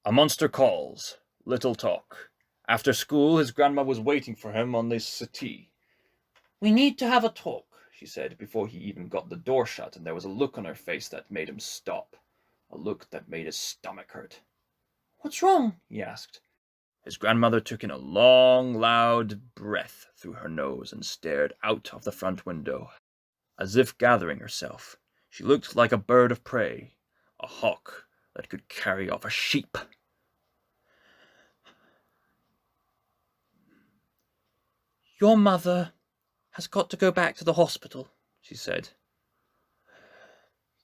A monster calls, little talk. After school, his grandma was waiting for him on the settee. We need to have a talk, she said, before he even got the door shut, and there was a look on her face that made him stop. A look that made his stomach hurt. What's wrong? He asked. His grandmother took in a long, loud breath through her nose and stared out of the front window, as if gathering herself. She looked like a bird of prey, a hawk that could carry off a sheep. Your mother has got to go back to the hospital, she said.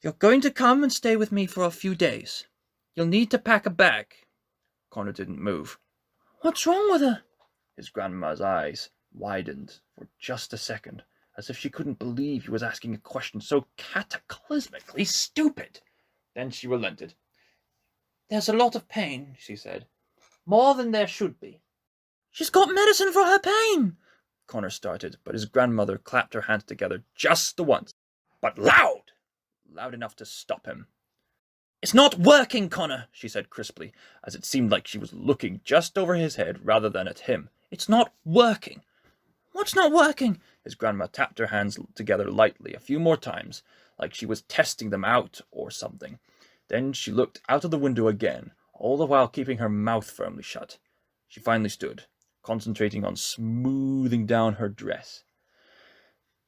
You're going to come and stay with me for a few days. You'll need to pack a bag. Connor didn't move. What's wrong with her? His grandma's eyes widened for just a second, as if she couldn't believe he was asking a question so cataclysmically stupid. Then she relented. There's a lot of pain, she said. More than there should be. She's got medicine for her pain, Connor started, but his grandmother clapped her hands together just the once, but loud enough to stop him. It's not working, Connor, she said crisply, as it seemed like she was looking just over his head rather than at him. It's not working. What's not working? His grandma tapped her hands together lightly a few more times, like she was testing them out or something. Then she looked out of the window again, all the while keeping her mouth firmly shut. She finally stood, concentrating on smoothing down her dress.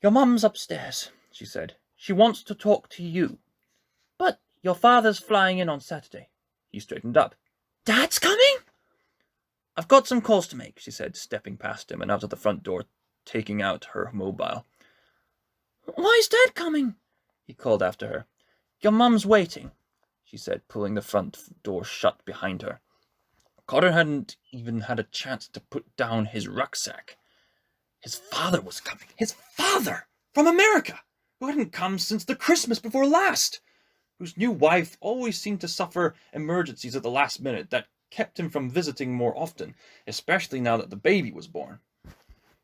Your mum's upstairs, she said. She wants to talk to you. But your father's flying in on Saturday. He straightened up. Dad's coming? I've got some calls to make, she said, stepping past him and out of the front door, taking out her mobile. Why's Dad coming? He called after her. Your mum's waiting, she said, pulling the front door shut behind her. Connor hadn't even had a chance to put down his rucksack. His father was coming. His father! From America! Who hadn't come since the Christmas before last! Whose new wife always seemed to suffer emergencies at the last minute that kept him from visiting more often, especially now that the baby was born.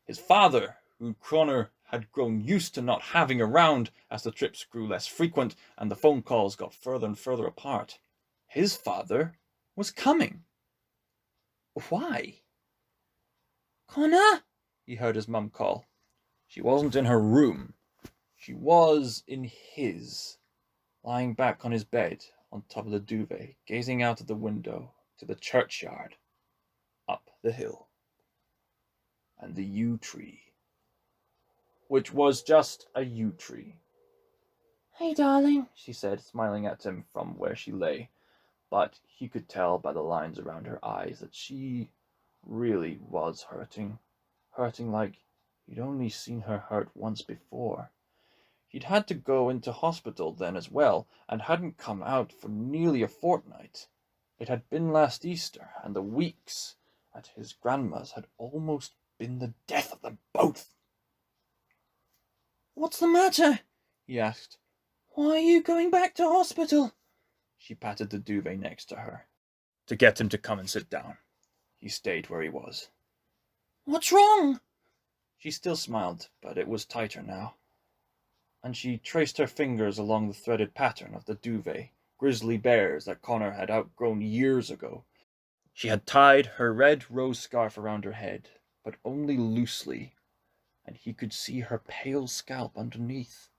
His father, who Connor had grown used to not having around as the trips grew less frequent and the phone calls got further and further apart. His father was coming. Why? Connor? He heard his mum call. She wasn't in her room. She was in his, lying back on his bed on top of the duvet, gazing out of the window to the churchyard, up the hill, and the yew tree, which was just a yew tree. Hey, darling, she said, smiling at him from where she lay, but he could tell by the lines around her eyes that she really was hurting like he'd only seen her hurt once before. He'd had to go into hospital then as well, and hadn't come out for nearly a fortnight. It had been last Easter, and the weeks at his grandma's had almost been the death of them both. What's the matter? He asked. Why are you going back to hospital? She patted the duvet next to her, to get him to come and sit down. He stayed where he was. What's wrong? She still smiled, but it was tighter now, and she traced her fingers along the threaded pattern of the duvet, grizzly bears that Connor had outgrown years ago. She had tied her red rose scarf around her head, but only loosely, and he could see her pale scalp underneath.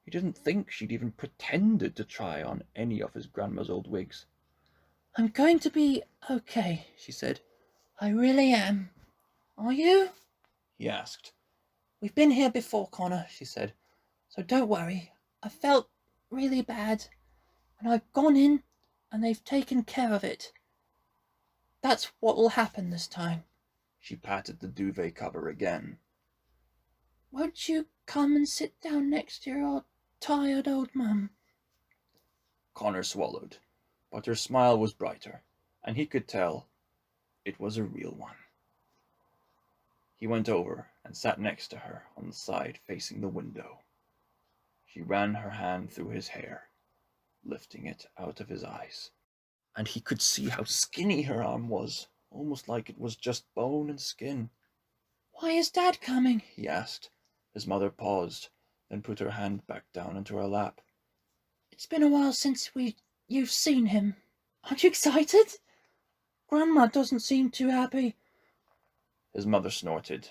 He didn't think she'd even pretended to try on any of his grandma's old wigs. I'm going to be okay, she said. I really am. Are you? He asked. We've been here before, Connor, she said. So don't worry. I felt really bad, and I've gone in, and they've taken care of it. That's what will happen this time. She patted the duvet cover again. Won't you come and sit down next to your tired old mum? Connor swallowed, but her smile was brighter, and he could tell it was a real one. He went over and sat next to her on the side facing the window. She ran her hand through his hair, lifting it out of his eyes, and he could see how skinny her arm was, almost like it was just bone and skin. Why is Dad coming? He asked. His mother paused, then put her hand back down into her lap. It's been a while since you've seen him. Aren't you excited? Grandma doesn't seem too happy. His mother snorted.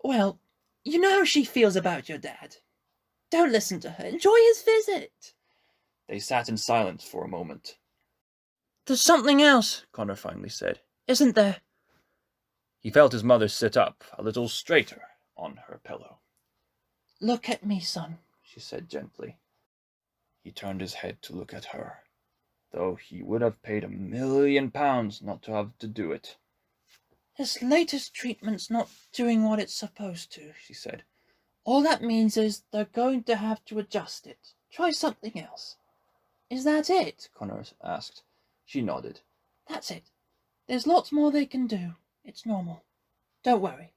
Well, you know how she feels about your dad. Don't listen to her. Enjoy his visit. They sat in silence for a moment. There's something else, Connor finally said. Isn't there? He felt his mother sit up a little straighter on her pillow. Look at me, son, she said gently. He turned his head to look at her, though he would have paid £1,000,000 not to have to do it. This latest treatment's not doing what it's supposed to, she said. All that means is they're going to have to adjust it. Try something else. Is that it? Connor asked. She nodded. That's it. There's lots more they can do. It's normal. Don't worry.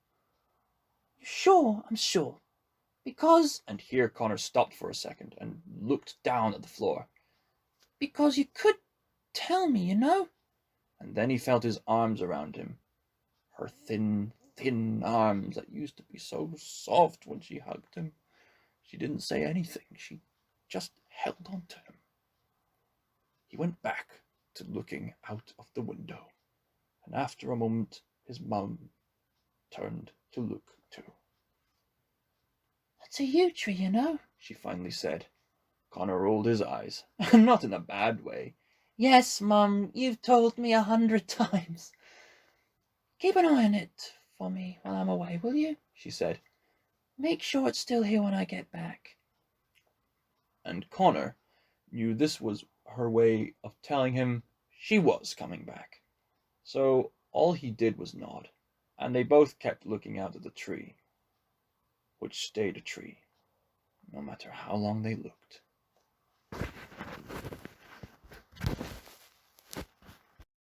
You sure? I'm sure. Because... And here Connor stopped for a second and looked down at the floor. Because you could tell me, you know? And then he felt his arms around him. Her thin, thin arms that used to be so soft when she hugged him. She didn't say anything. She just held on to him. He went back to looking out of the window, and after a moment his mum turned to look too. That's a yew tree, you know, she finally said. Connor rolled his eyes. Not in a bad way. Yes, Mum, you've told me 100 times. Keep an eye on it for me while I'm away, will you? She said. Make sure it's still here when I get back. And Connor knew this was her way of telling him she was coming back. So all he did was nod, and they both kept looking out at the tree, which stayed a tree, no matter how long they looked.